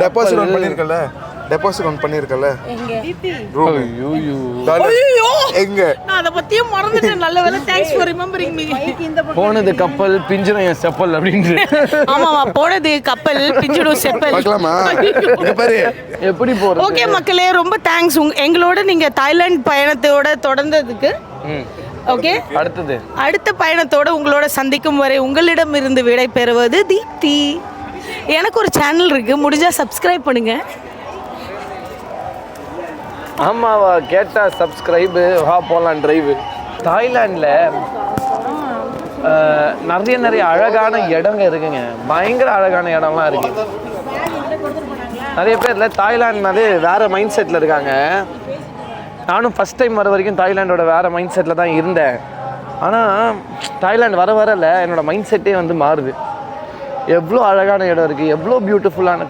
Deposit one பண்ணிருக்கல deposit one பண்ணிருக்கல room எங்க நான் அத பத்தியே மறந்துட்டேன். நல்ல வேளை தேங்க்ஸ் ஃபார் ரிமெம்பரிங் மீ. போனது கப்பல் பிஞ்சிடும் என் செப்பல் அப்படின்ட்டு. ஆமாமா, போனது கப்பல் பிஞ்சிடும் செப்பல். பார்க்கலாமா? இங்க பாரு எப்படி போறது? ஓகே மக்களே, ரொம்ப தேங்க்ஸ் எங்களோட நீங்க தாய்லாந்து பயணத்தோட தொடர்ந்ததுக்கு. ஓகே, அடுத்த பயணத்தோட உங்களோட சந்திக்கும் வரை உங்களிடம் இருந்து விடை பெறுவது தீப்தி. எனக்கு ஒரு சேனல் இருக்கு, முடிஞ்சா சப்ஸ்கிரைப் பண்ணுங்க. ஆமாவா, கேட்டா சப்ஸ்கிரைபு வா போகலாம் டிரைவு. தாய்லாண்டில் நிறைய அழகான இடங்க இருக்குங்க, பயங்கர அழகான இடம்லாம் இருக்கு. நிறைய பேர் இல்லை தாய்லாண்டுனாலே வேறு மைண்ட் செட்டில் இருக்காங்க. நானும் ஃபஸ்ட் டைம் வர வரைக்கும் தாய்லாண்டோட வேறு மைண்ட் செட்டில் தான் இருந்தேன். ஆனால் தாய்லாண்டு வரல என்னோடய மைண்ட் செட்டே வந்து மாறுது. எவ்வளோ அழகான இடம் இருக்குது, எவ்வளோ பியூட்டிஃபுல்லான